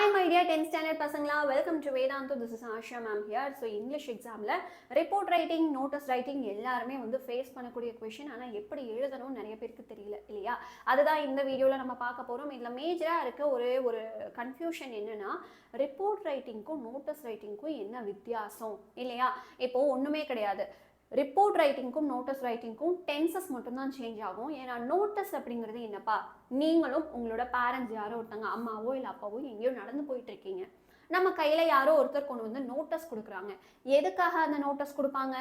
Hi my dear 10th standard pasangla, welcome to Vedantu. This is Asha ma'am here. So English exam la report writing, notice writing எல்லாருமே வந்து face பண்ணக்கூடிய question. ஆனா எப்படி எழுதணும் நிறைய பேருக்கு தெரியல இல்லையா? அதுதான் இந்த வீடியோல நம்ம பார்க்க போறோம். இதுல மேஜரா இருக்க ஒரு கன்ஃபியூஷன் என்னன்னா ரிப்போர்ட் ரைட்டிங்க்கும் நோட்டீஸ் ரைட்டிங்க்கும் என்ன வித்தியாசம் இல்லையா? இப்போ ஒண்ணுமே கிடையாது. ரிப்போர்ட் ரைட்டிங்க்கும் நோட்டீஸ் ரைட்டிங்க்கும் டென்சஸ் மட்டும்தான் சேஞ்ச் ஆகும். ஏன்னா நோட்டீஸ் அப்படிங்கிறது என்னப்பா, நீங்களும் உங்களோட பேரண்ட்ஸ் யாரோ ஒருத்தங்க அம்மாவோ இல்லை அப்பாவோ எங்கேயோ நடந்து போயிட்டு இருக்கீங்க, நம்ம கையில் யாரோ ஒருத்தர் கொண்டு வந்து நோட்டீஸ் கொடுக்குறாங்க. எதுக்காக அந்த நோட்டீஸ் கொடுப்பாங்க?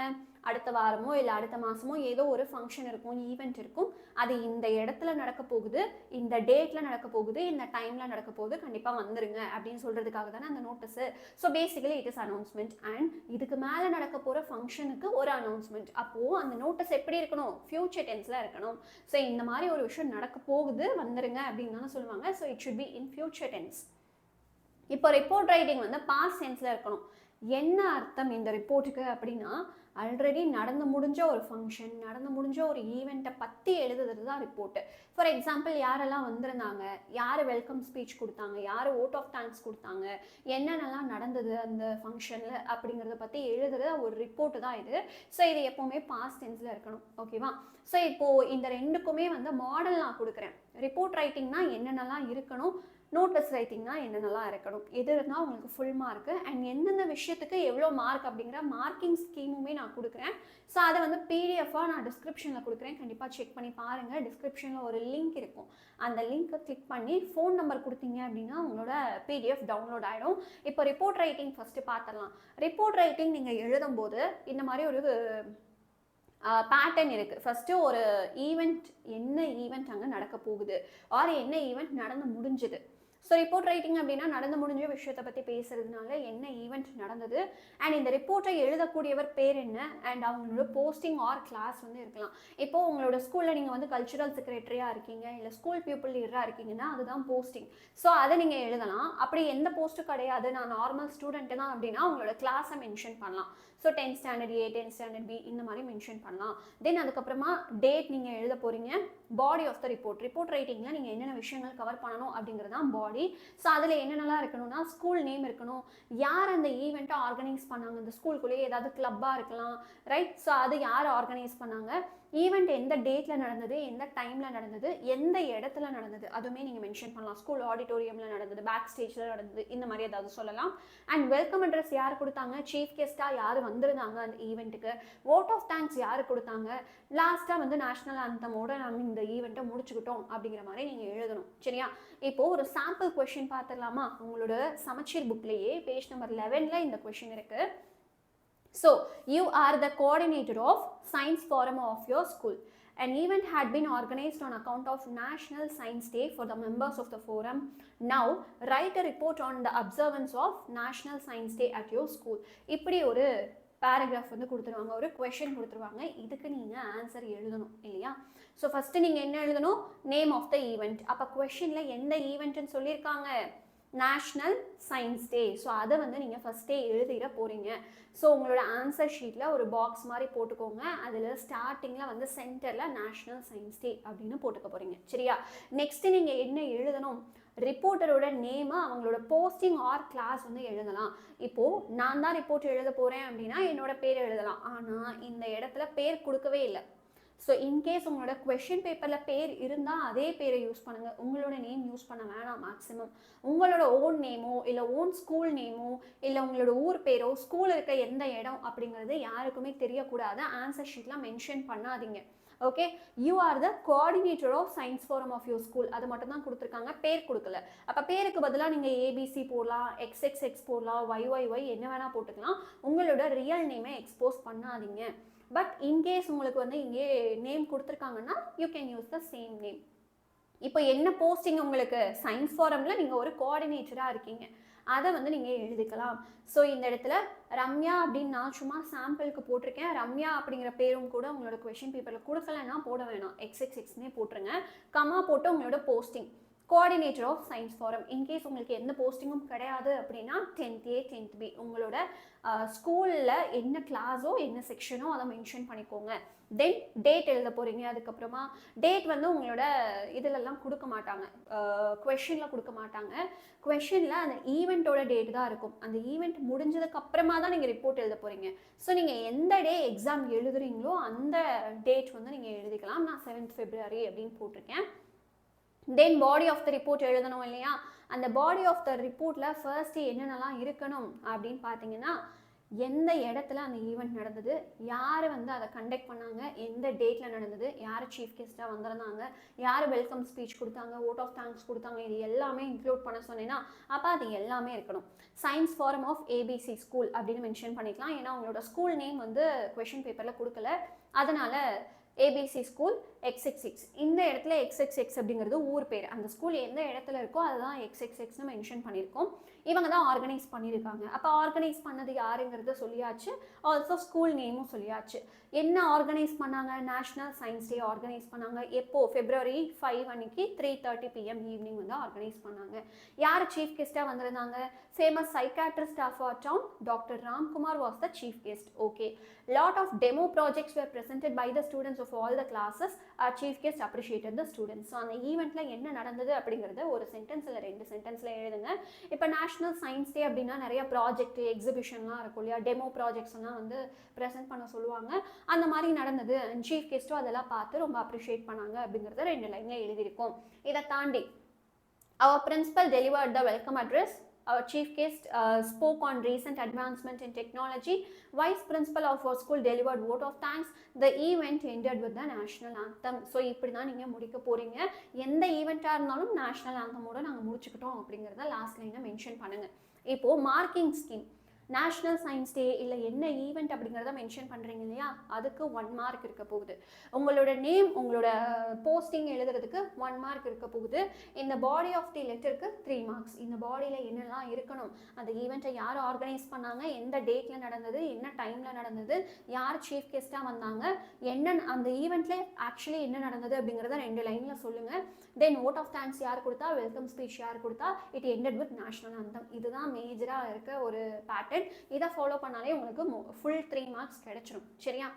அடுத்த வாரமோ இல்லை அடுத்த மாதமோ ஏதோ ஒரு ஃபங்க்ஷன் இருக்கும், ஈவெண்ட் இருக்கும், அது இந்த இடத்துல நடக்க போகுது, இந்த டேட்டில் நடக்க போகுது, இந்த டைமில் நடக்க போகுது, கண்டிப்பாக வந்துருங்க அப்படின்னு சொல்கிறதுக்காக தானே அந்த notice. So basically it is announcement. And இதுக்கு மேலே நடக்க போகிற ஃபங்க்ஷனுக்கு ஒரு அனௌன்ஸ்மெண்ட். அப்போது அந்த நோட்டீஸ் எப்படி இருக்கணும்? ஃபியூச்சர் டென்ஸில் இருக்கணும். ஸோ இந்த மாதிரி ஒரு விஷயம் நடக்க போகுது, வந்துருங்க அப்படின்னு தானே சொல்லுவாங்க. So it should be in future tense. இப்போ ரிப்போர்ட் ரைட்டிங் வந்து பாஸ்ட் டென்ஸில் இருக்கணும். என்ன அர்த்தம் இந்த ரிப்போர்ட்டுக்கு அப்படின்னா, ஆல்ரெடி நடந்து முடிஞ்ச ஒரு ஃபங்க்ஷன், நடந்து முடிஞ்ச ஒரு ஈவெண்ட்டை பற்றி எழுதுறது தான் ரிப்போர்ட்டு. ஃபார் எக்ஸாம்பிள், யாரெல்லாம் வந்திருந்தாங்க, யார் வெல்கம் ஸ்பீச் கொடுத்தாங்க, யார் ஓட் ஆஃப் தேங்க்ஸ் கொடுத்தாங்க, என்னென்னலாம் நடந்தது அந்த ஃபங்க்ஷனில் அப்படிங்கிறத பற்றி எழுதுறது ஒரு ரிப்போர்ட்டு தான் இது. ஸோ இது எப்போவுமே பாஸ்ட் டென்ஸில் இருக்கணும். ஓகேவா? ஸோ இப்போது இந்த ரெண்டுக்குமே வந்து மாடல் நான் கொடுக்குறேன். ரிப்போர்ட் ரைட்டிங்னா என்னென்னலாம் இருக்கணும், நோட்டீஸ் ரைட்டிங்னா என்னென்னலாம் இருக்கணும், எது இருந்தால் உங்களுக்கு ஃபுல் மார்க்கு, அண்ட் எந்தெந்த விஷயத்துக்கு எவ்வளோ மார்க் அப்படிங்கிற மார்க்கிங் ஸ்கீமுமே நான் கொடுக்குறேன். ஸோ அதை வந்து பிடிஎஃபாக நான் டிஸ்கிரிப்ஷனில் கொடுக்குறேன். கண்டிப்பாக செக் பண்ணி பாருங்கள். டிஸ்கிரிப்ஷனில் ஒரு லிங்க் இருக்கும். அந்த லிங்க்கை கிளிக் பண்ணி ஃபோன் நம்பர் கொடுத்தீங்க அப்படின்னா உங்களோட பிடிஎஃப் டவுன்லோட் ஆகிடும். இப்போ ரிப்போர்ட் ரைட்டிங் ஃபஸ்ட்டு பார்த்துடலாம். ரிப்போர்ட் ரைட்டிங் நீங்கள் எழுதும்போது இந்த மாதிரி ஒரு பேட்டர்ன் இருக்குது. ஃபஸ்ட்டு ஒரு ஈவெண்ட், என்ன ஈவெண்ட் அங்கே நடக்க போகுது, ஆர் என்ன ஈவெண்ட் நடந்து முடிஞ்சுது. ஸோ ரிப்போர்ட் ரைட்டிங் அப்படின்னா நடந்து முடிஞ்ச விஷயத்தை பற்றி பேசுறதுனால என்ன ஈவெண்ட் நடந்தது, அண்ட் இந்த ரிப்போர்ட்டை எழுதக்கூடியவர் பேர் என்ன, அண்ட் அவங்களோட போஸ்டிங் ஆர் கிளாஸ் வந்து இருக்கலாம். இப்போது உங்களோட ஸ்கூலில் நீங்கள் வந்து கல்ச்சுரல் செக்ரட்டரியாக இருக்கீங்க, இல்லை ஸ்கூல் பீப்புள் லீடராக இருக்கீங்கன்னா அதுதான் போஸ்டிங். ஸோ அதை நீங்கள் எழுதலாம். அப்படி எந்த போஸ்ட்டும் கிடையாது, நான் நார்மல் ஸ்டூடெண்ட்டு தான் அப்படின்னா உங்களோட கிளாஸை மென்ஷன் பண்ணலாம். So 10th standard A, 10th standard B, இந்த மாதிரி மென்ஷன் பண்ணலாம். தென் அதுக்கப்புறமா டேட் நீங்கள் எழுத போகிறீங்க. Body of the report, report ரைட்டிங்கில் நீங்கள் என்னென்ன விஷயங்கள் கவர் பண்ணணும் அப்படிங்கிறது தான் பாடி. ஸோ அதில் என்னென்னலாம் இருக்கணும்னா, ஸ்கூல் நேம் இருக்கணும், யார் அந்த ஈவெண்ட்டை ஆர்கனைஸ் பண்ணாங்க, அந்த ஸ்கூலுக்குள்ளேயே ஏதாவது கிளப்பாக இருக்கலாம், ரைட்? ஸோ அது யார் ஆர்கனைஸ் பண்ணாங்க, ஈவெண்ட் எந்த டேட்டில் நடந்தது, எந்த டைமில் நடந்தது, எந்த இடத்துல நடந்தது, அதுவுமே நீங்கள் மென்ஷன் பண்ணலாம். ஸ்கூல் ஆடிட்டோரியமில் நடந்தது, பேக் ஸ்டேஜில் நடந்தது, இந்த மாதிரி ஏதாவது சொல்லலாம். அண்ட் வெல்கம் அட்ரஸ் யார் கொடுத்தாங்க, சீஃப் கெஸ்ட்டாக யார் வந்திருந்தாங்க அந்த ஈவெண்ட்டுக்கு, ஓட் ஆஃப் தேங்க்ஸ் யார் கொடுத்தாங்க, லாஸ்ட்டாக வந்து நேஷ்னல் ஆந்தமோட நாங்கள் இந்த ஈவெண்ட்டை முடிச்சுக்கிட்டோம் அப்படிங்கிற மாதிரி நீங்கள் எழுதணும். சரியா? இப்போது ஒரு சாம்பிள் கொஷின் பார்த்துடலாமா? உங்களோட சமச்சீர் புக்லேயே பேஜ் நம்பர் 11ல் இந்த கொஷின் இருக்குது. So, you are the coordinator of science forum of your school. An event had been organized on account of National Science Day for the members of the forum. Now, write a report on the observance of National Science Day at your school. இப்படி ஒரு paragraph வந்து கொடுத்துருவாங்க, ஒரு question கொடுத்துருவாங்க. இதுக்கு நீங்கள் answer எழுதணும் இல்லையா? ஸோ ஃபஸ்ட்டு நீங்கள் என்ன எழுதணும்? Name of the event. அப்போ கொஷினில் எந்த ஈவெண்ட்டுன்னு சொல்லியிருக்காங்க? National science day. ஸோ அதை வந்து நீங்கள் ஃபஸ்ட்டே எழுதிட போகிறீங்க. ஸோ உங்களோட ஆன்சர் ஷீட்டில் ஒரு பாக்ஸ் மாதிரி போட்டுக்கோங்க. அதில் ஸ்டார்டிங்கில் வந்து சென்டரில் நேஷ்னல் சயின்ஸ் டே அப்படின்னு போட்டுக்க போகிறீங்க. சரியா? நெக்ஸ்ட்டு நீங்கள் என்ன எழுதணும்? ரிப்போர்ட்டரோட நேமு, அவங்களோட போஸ்டிங் ஆர் கிளாஸ் வந்து எழுதலாம். இப்போது நான் தான் ரிப்போர்ட் எழுத போகிறேன் அப்படின்னா என்னோட பேர் எழுதலாம். ஆனால் இந்த இடத்துல பேர் கொடுக்கவே இல்லை. ஸோ இன்கேஸ் உங்களோட கொஷின் பேப்பரில் பேர் இருந்தால் அதே பேரை யூஸ் பண்ணுங்கள். உங்களோட நேம் யூஸ் பண்ண வேணாம். மேக்ஸிமம் உங்களோட ஓன் நேமோ இல்லை ஓன் ஸ்கூல் நேமோ இல்லை உங்களோட ஊர் பேரோ, ஸ்கூல் இருக்க எந்த இடம் அப்படிங்கிறது யாருக்குமே தெரியக்கூடாது. ஆன்சர் ஷீட்லாம் மென்ஷன் பண்ணாதீங்க. Okay? You are the coordinator of science forum of your school. அது மட்டும் தான் கொடுத்துருக்காங்க, பேர் கொடுக்கல. அப்போ பேருக்கு பதிலாக நீங்கள் ஏபிசி போடலாம், எக்ஸ்எக்ஸ்எக்ஸ் போடலாம், ஒய்ஒய்ஒய் என்ன வேணால் போட்டுக்கலாம். உங்களோட ரியல் நேமை எக்ஸ்போஸ் பண்ணாதீங்க. பட் இன்கேஸ் உங்களுக்கு வந்து இங்கே நேம் கொடுத்துருக்காங்கன்னா you can use the same name. இப்போ என்ன போஸ்டிங் உங்களுக்கு? சயின்ஸ் ஃபாரமில் நீங்கள் ஒரு கோஆர்டினேட்டராக இருக்கீங்க, அதை வந்து நீங்கள் எழுதிக்கலாம். ஸோ இந்த இடத்துல ரம்யா அப்படின்னு நான் சும்மா சாம்பிளுக்கு போட்டிருக்கேன். ரம்யா அப்படிங்கிற பேரும் கூட உங்களோட கொஷின் பேப்பரில் கொடுக்கலன்னா போட வேணாம், எக்ஸ்எக்ஸ்எக்ஸ்னே போட்டுருங்க. கமா போட்டு உங்களோட posting, coordinator of science forum. In case உங்களுக்கு எந்த போஸ்டிங்கும் கிடையாது அப்படின்னா 10th A 10th B உங்களோட ஸ்கூலில் என்ன கிளாஸோ என்ன செக்ஷனோ அதை மென்ஷன் பண்ணிக்கோங்க. தென் டேட் எழுத போகிறீங்க. அதுக்கப்புறமா டேட் வந்து உங்களோட இதிலெல்லாம் கொடுக்க மாட்டாங்க, கொஷனில் கொடுக்க மாட்டாங்க. கொஷனில் அந்த ஈவெண்ட்டோட டேட் தான் இருக்கும். அந்த ஈவெண்ட் முடிஞ்சதுக்கப்புறமா தான் நீங்கள் ரிப்போர்ட் எழுத போகிறீங்க. ஸோ நீங்கள் எந்த டே எக்ஸாம் எழுதுறீங்களோ அந்த டேட் வந்து நீங்கள் எழுதிக்கலாம். நான் 7th February அப்படின்னு போட்டிருக்கேன். தென் பாடி ஆஃப் த ரிப்போர்ட் எழுதணும் இல்லையா? அந்த பாடி ஆஃப் த ரிப்போர்ட்டில் ஃபர்ஸ்ட்டு என்னென்னலாம் இருக்கணும் அப்படின்னு பார்த்தீங்கன்னா, எந்த இடத்துல அந்த ஈவெண்ட் நடந்தது, யார் வந்து அதை கண்டக்ட் பண்ணாங்க, எந்த டேட்டில் நடந்தது, யார் சீஃப் கெஸ்ட்டாக வந்திருந்தாங்க, யார் வெல்கம் ஸ்பீச் கொடுத்தாங்க, வோட் ஆஃப் தேங்க்ஸ் கொடுத்தாங்க, இது எல்லாமே இன்க்ளூட் பண்ண சொன்னேன்னா அப்போ அது எல்லாமே இருக்கணும். Science forum of ABC school அப்படின்னு மென்ஷன் பண்ணிக்கலாம். ஏன்னா உங்களோட ஸ்கூல் நேம் வந்து கொஷின் பேப்பரில் கொடுக்கல, அதனால் ABC ஸ்கூல் 𝑬𝒙𝒑𝒧𝒐. இந்த இடத்துல 𝑬𝒙𝒑𝒧𝒐 அப்படிங்கிறது ஊர் பேர். அந்த ஸ்கூல் எந்த இடத்துல இருக்கோ அதுதான் 𝑬𝒙𝒑𝒧𝒐 மென்ஷன் பண்ணியிருக்கோம். இவங்க தான் ஆர்கனைஸ் பண்ணியிருக்காங்க. அப்போ ஆர்கனைஸ் பண்ணது யாருங்கிறத சொல்லியாச்சு, ஆல்சோ ஸ்கூல் நேமும் சொல்லியாச்சு. என்ன ஆர்கனைஸ் பண்ணாங்க? நேஷ்னல் சயின்ஸ் டே ஆர்கனைஸ் பண்ணாங்க. எப்போ? February 5 அன்னைக்கு 3:30 PM ஈவினிங் வந்து ஆர்கனைஸ் பண்ணாங்க. யார் சீஃப் கெஸ்ட்டாக வந்திருந்தாங்க? Famous psychiatrist of our town doctor Ramkumar was the chief guest. Okay. Lot of demo projects were presented by the students of all the classes. Our chief guest appreciated the students. So அந்த ஈவெண்ட்டில் என்ன நடந்தது அப்படிங்கிறத ஒரு சென்டென்ஸில் 2 சென்டென்ஸில் எழுதுங்க. இப்போ national science day அப்படின்னா நிறைய ப்ராஜெக்ட் எக்ஸிபிஷன்லாம் இருக்கும் இல்லையா? டெமோ ப்ராஜெக்ட்ஸ்லாம் வந்து ப்ரெசென்ட் பண்ண சொல்லுவாங்க. அந்த மாதிரி நடந்தது, சீஃப் கெஸ்ட்டும் அதெல்லாம் பார்த்து ரொம்ப அப்ரிஷியேட் பண்ணாங்க அப்படிங்கிறத 2 லைனில் எழுதியிருக்கோம். இதை தாண்டி our principal delivered the welcome address. Our chief guest spoke on recent advancement in technology. Vice principal of our school delivered vote of thanks. The event ended with the national anthem. So இப்படி தான் நீங்கள் முடிக்க போகிறீங்க. எந்த ஈவெண்ட்டாக இருந்தாலும் national ஆந்தமோட நாங்கள் முடிச்சுக்கிட்டோம் அப்படிங்கிறத last லைனில் மென்ஷன் பண்ணுங்கள். இப்போது marking scheme, national science day இல்லை என்ன ஈவெண்ட் அப்படிங்கிறத மென்ஷன் பண்ணுறீங்க இல்லையா? அதுக்கு 1 மார்க் இருக்க போகுது. உங்களோட நேம், உங்களோட போஸ்டிங் எழுதுறதுக்கு 1 மார்க் இருக்க போகுது. இந்த பாடி ஆஃப் தி லெட்டருக்கு 3 மார்க்ஸ். இந்த பாடியில் என்னெல்லாம் இருக்கணும், அந்த ஈவெண்ட்டை யார் ஆர்கனைஸ் பண்ணாங்க, எந்த டேட்டில் நடந்தது, என்ன டைமில் நடந்தது, யார் சீஃப் கெஸ்ட்டாக வந்தாங்க, என்ன அந்த ஈவெண்ட்டில் ஆக்சுவலி என்ன நடந்தது அப்படிங்கிறத 2 லைனில் சொல்லுங்கள். தென் வோட் ஆஃப் தேங்க்ஸ் யார் கொடுத்தா, வெல்கம் ஸ்பீச் யார் கொடுத்தா, it ended with national anthem. இதுதான் மேஜராக இருக்க ஒரு பேட்டர்ன். இதை ஃபாலோ பண்ணாலே உங்களுக்கு ஃபுல் 3 மார்க்ஸ் கிடைச்சிடும். சரியா?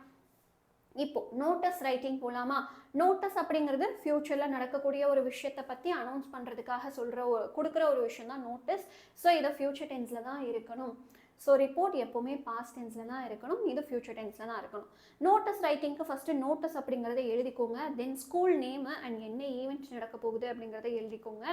இப்போ நோட்டஸ் ரைட்டிங் போகலாமா? நோட்டஸ் அப்படிங்கிறது ஃபியூச்சரில் நடக்கக்கூடிய ஒரு விஷயத்தை பற்றி அனௌன்ஸ் பண்ணுறதுக்காக கொடுக்குற ஒரு விஷயம் தான் நோட்டஸ். ஸோ இதை ஃபியூச்சர் டென்ஸில் தான் இருக்கணும். ஸோ ரிப்போர்ட் எப்போவுமே பாஸ்ட் டென்ஸில் தான் இருக்கணும், இது ஃபியூச்சர் டென்ஸில் தான் இருக்கணும். நோட்டஸ் ரைட்டிங்க்கு ஃபஸ்ட்டு நோட்டஸ் அப்படிங்கிறத எழுதிக்கோங்க. தென் ஸ்கூல் நேமு அண்ட் என்ன ஈவெண்ட் நடக்க போகுது அப்படிங்கிறத எழுதிக்கோங்க.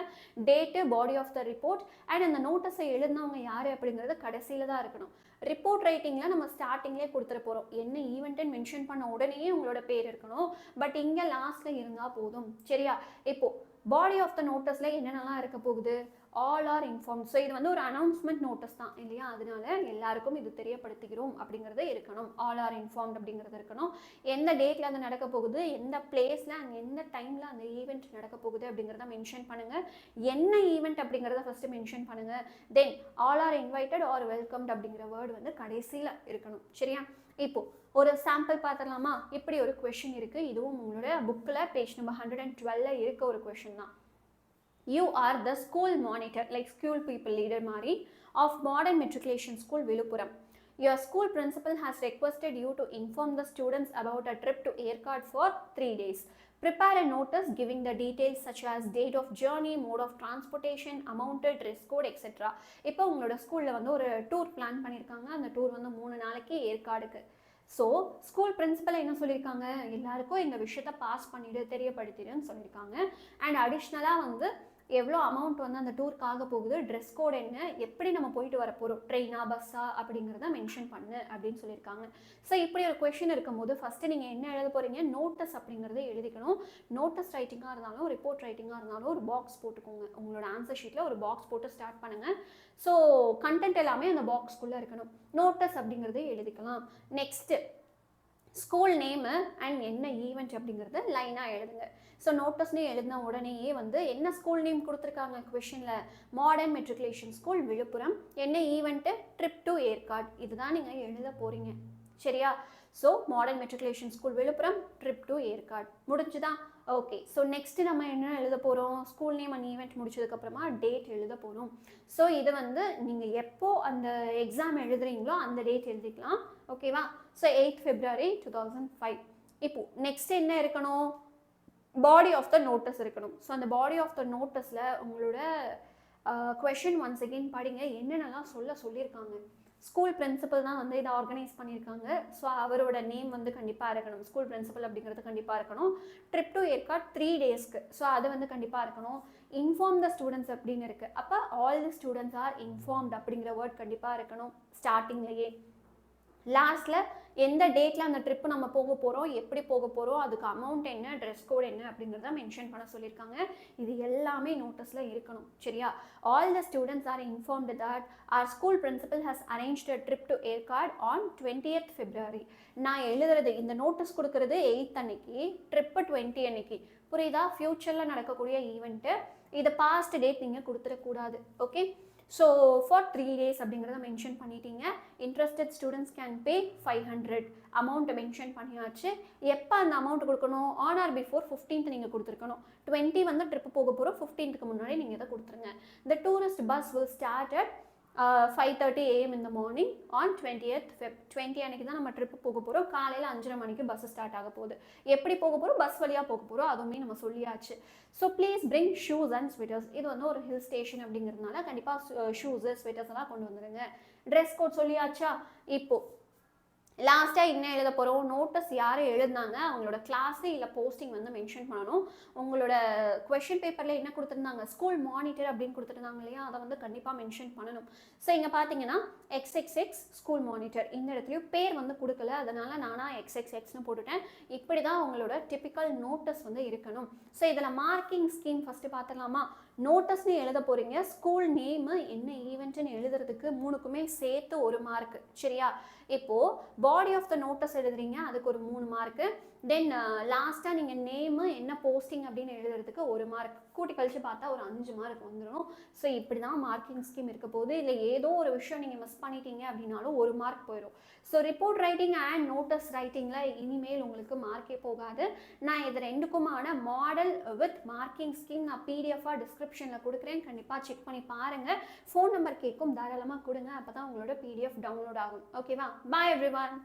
Date, body of the report and அந்த நோட்டஸை எழுதினவங்க யார் அப்படிங்கிறது கடைசியில் தான் இருக்கணும். ரிப்போர்ட் ரைட்டிங்கில் நம்ம ஸ்டார்டிங்லேயே கொடுத்துட போகிறோம். என்ன ஈவெண்ட்டுன்னு மென்ஷன் பண்ண உடனே உங்களோட பேர் இருக்கணும். பட் இங்கே லாஸ்ட்டில் இருந்தால் போதும். சரியா? இப்போது பாடி ஆஃப் த நோட்டஸில் என்னென்னலாம் இருக்க போகுது? All R inform. ஸோ இது வந்து ஒரு அனௌன்ஸ்மெண்ட் நோட்டஸ் தான் இல்லையா? அதனால எல்லாருக்கும் இது தெரியப்படுத்துகிறோம் அப்படிங்கிறது இருக்கணும். ஆல் ஆர் இன்ஃபார்ம்ட் அப்படிங்கிறது இருக்கணும். எந்த டேட்டில் அது நடக்க போகுது, எந்த பிளேஸில் அண்ட் எந்த டைமில் அந்த ஈவெண்ட் நடக்க போகுது அப்படிங்கிறத மென்ஷன் பண்ணுங்கள். என்ன ஈவெண்ட் அப்படிங்கிறத ஃபஸ்ட்டு மென்ஷன் பண்ணுங்கள். Then all are invited or welcomed அப்படிங்கிற வேர்டு வந்து கடைசியில் இருக்கணும். சரியா? இப்போது ஒரு சாம்பிள் பார்த்துடலாமா? இப்படி ஒரு கொஷின் இருக்குது. இதுவும் உங்களோட புக்கில் பேஜ் நம்பர் 112 இருக்க ஒரு கொஷின் தான். You are the school monitor, like school people leader Mari, of Modern Matriculation School, 𝑬𝒙𝒑𝒧𝒐𝒓𝒆. Your school principal has requested you to inform the students about a trip to 𝒎𝒃𝒄𝒏𝒅𝒂𝒏𝒂𝒏 for 3 days. Prepare a notice giving the details such as date of journey, mode of transportation, amount, dress code, etc. இப்போ உங்களோட ஸ்கூலில் வந்து ஒரு tour plan பண்ணியிருக்காங்க. அந்த tour வந்து 3 நாளைக்கு ஏற்காடுக்கு. So school principal என்ன சொல்லியிருக்காங்க? எல்லாருக்கும் இந்த விஷயத்தை பாஸ் பண்ணிவிடு, தெரியப்படுத்திடுன்னு சொல்லியிருக்காங்க. அண்ட் அடிஷ்னலாக வந்து எவ்வளோ அமௌண்ட் வந்து அந்த டூருக்கு ஆக போகுது, ட்ரெஸ் கோட் என்ன, எப்படி நம்ம போயிட்டு வர போகிறோம், ட்ரெயினா பஸ்ஸா அப்படிங்கிறத மென்ஷன் பண்ணு அப்படின்னு சொல்லியிருக்காங்க. ஸோ இப்படி ஒரு கொஷின் இருக்கும்போது ஃபஸ்ட்டு நீங்கள் என்ன எழுத போகிறீங்க? நோட்டஸ் அப்படிங்கிறத எழுதிக்கணும். நோட்டஸ் ரைட்டிங்காக இருந்தாலும் ரிப்போர்ட் ரைட்டிங்காக இருந்தாலும் ஒரு பாக்ஸ் போட்டுக்கோங்க. உங்களோட ஆன்சர் ஷீட்டில் ஒரு பாக்ஸ் போட்டு ஸ்டார்ட் பண்ணுங்கள். ஸோ கண்டென்ட் எல்லாமே அந்த பாக்ஸ்குள்ளே இருக்கணும். நோட்டஸ் அப்படிங்கிறத எழுதிக்கலாம். நெக்ஸ்ட்டு ஸ்கூல் நேமு அண்ட் என்ன ஈவெண்ட் அப்படிங்கிறத லைனாக எழுதுங்க. ஸோ நோட்டஸ்னே எழுதின உடனேயே வந்து என்ன ஸ்கூல் நேம் கொடுத்துருக்காங்க கொஷினில்? Modern matriculation school Villupuram. என்ன ஈவெண்ட்டு? Trip to Yercaud. இதுதான் நீங்கள் எழுத போகிறீங்க. சரியா? So modern matriculation school Villupuram, trip to Yercaud. முடிஞ்சுதான்? ஓகே, ஸோ நெக்ஸ்ட்டு நம்ம என்ன எழுத போகிறோம், ஸ்கூல் நேம் அண்ட் ஈவெண்ட் முடிச்சதுக்கப்புறமா டேட் எழுத போகிறோம். ஸோ இது வந்து நீங்கள் எப்போ அந்த எக்ஸாம் எழுதுறீங்களோ அந்த டேட் எழுதிக்கலாம். ஓகேவா? So 8th February 2005. இப்போ நெக்ஸ்ட் என்ன இருக்கணும், பாடி ஆஃப் த நோட்டீஸ் இருக்கணும். ஸோ அந்த பாடி ஆஃப் த நோட்டீஸில் உங்களோட கொஷின் ஒன்ஸ் அகெயின் படிங்க, என்னென்னலாம் சொல்லியிருக்காங்க. ஸ்கூல் பிரின்சிபல் தான் வந்து இதை ஆர்கனைஸ் பண்ணியிருக்காங்க. ஸோ அவரோட நேம் வந்து கண்டிப்பாக இருக்கணும். ஸ்கூல் பிரின்சிபல் அப்படிங்கிறது கண்டிப்பாக இருக்கணும். ட்ரிப் டு ஏற்காடு 3 daysக்கு, ஸோ அது வந்து கண்டிப்பாக இருக்கணும். இன்ஃபார்ம் த ஸ்டூடெண்ட்ஸ் அப்படின்னு இருக்குது. அப்போ all the students are informed அப்படிங்கிற வேர்ட் கண்டிப்பாக இருக்கணும் ஸ்டார்டிங்லேயே. லாஸ்ட்டில் எந்த டேட்டில் அந்த ட்ரிப்பு நம்ம போக போகிறோம், எப்படி போக போகிறோம், அதுக்கு அமௌண்ட் என்ன, ட்ரெஸ் கோட் என்ன அப்படிங்கிறத மென்ஷன் பண்ண சொல்லியிருக்காங்க. இது எல்லாமே நோட்டீஸில் இருக்கணும். சரியா? All the students are informed that our school principal has arranged a trip to Yercaud on 20th February. நான் எழுதுறது, இந்த நோட்டீஸ் கொடுக்குறது 8th அன்னைக்கு, ட்ரிப்பு 20 அன்னைக்கு. புரியுதா? ஃப்யூச்சரில் நடக்கக்கூடிய ஈவெண்ட்டு, இது பாஸ்ட் டேட் நீங்கள் கொடுத்துடக்கூடாது. ஓகே, ஸோ ஃபார் 3 days அப்படிங்கிறத மென்ஷன் பண்ணிட்டீங்க. Interested students can pay 500. அமௌண்ட்டை மென்ஷன் பண்ணியாச்சு. எப்போ அந்த அமௌண்ட் கொடுக்கணும், ஆன் ஆர் பிஃபோர் 15th நீங்கள் கொடுத்துருக்கணும். 20 வந்து ட்ரிப்பு போக போகிறோம், 15க்கு முன்னாடி நீங்கள் இதை கொடுத்துருங்க. த tourist bus will start at 5:30 AM in the morning on 20th Feb. 20 அன்னைக்கு தான் நம்ம ட்ரிப்பு போக போகிறோம். காலையில் 5:30 மணிக்கு பஸ் ஸ்டார்ட் ஆக போகுது. எப்படி போக போகிறோம், பஸ் வழியாக போக போகிறோம், அதுவுமே நம்ம சொல்லியாச்சு. So please bring shoes and sweaters. இது வந்து ஒரு ஹில் ஸ்டேஷன் அப்படிங்கிறதுனால கண்டிப்பாக ஷூஸு ஸ்வெட்டர்ஸ் எல்லாம் கொண்டு வந்துடுங்க. ட்ரெஸ் கோட் சொல்லியாச்சா? இப்போது லாஸ்ட்டாக என்ன எழுத போகிறோம், நோட்டீஸ் யார் எழுதினாங்க, அவங்களோட கிளாஸு இல்லை போஸ்டிங் வந்து மென்ஷன் பண்ணணும். உங்களோட கொஷின் பேப்பரில் என்ன கொடுத்துருந்தாங்க, ஸ்கூல் மானிட்டர் அப்படின்னு கொடுத்துருந்தாங்க இல்லையா, அதை வந்து கண்டிப்பாக மென்ஷன் பண்ணணும். ஸோ இங்கே பார்த்தீங்கன்னா XXX ஸ்கூல் மானிட்டர், இந்த இடத்துலையும் பேர் வந்து கொடுக்கல, அதனால் நானாக XXXன்னு போட்டுட்டேன். இப்படி தான் உங்களோட டிப்பிக்கல் நோட்டீஸ் வந்து இருக்கணும். ஸோ இதில் மார்க்கிங் ஸ்கீம் ஃபஸ்ட்டு பார்த்துடலாமா? நோட்டீஸ்னு எழுத போகிறீங்க, ஸ்கூல் நேமு என்ன ஈவெண்ட்டுன்னு எழுதுறதுக்கு 3க்குமே சேர்த்து 1 மார்க். சரியா? இப்போது பாடி ஆஃப் த நோட்டீஸ் எழுதுறீங்க, அதுக்கு ஒரு 3 மார்க்கு. தென் லாஸ்ட்டாக நீங்கள் நேமு என்ன போஸ்டிங் அப்படின்னு எழுதுறதுக்கு 1 மார்க். கூட்டி கழிச்சு பார்த்தா ஒரு 5 மார்க் வந்துடும். ஸோ இப்படி தான் மார்க்கிங் ஸ்கீம் இருக்க போகுது. இல்லை ஏதோ ஒரு விஷயம் நீங்கள் மிஸ் பண்ணிட்டீங்க அப்படின்னாலும் 1 மார்க் போயிடும். So report writing and notice ரைட்டிங்கில் இனிமேல் உங்களுக்கு மார்க்கே போகாது. நான் இது ரெண்டுக்குமான மாடல் வித் மார்க்கிங் ஸ்கீம் நான் PDF-ஆக டிஸ்கிரிப்ஷனில் கொடுக்குறேன், கண்டிப்பாக செக் பண்ணி பாருங்கள். ஃபோன் நம்பர் கேட்கும், தாராளமாக கொடுங்க, அப்போ தான் உங்களோட PDF டவுன்லோட் ஆகும். ஓகேவா? பாய் எவ்ரிவன்.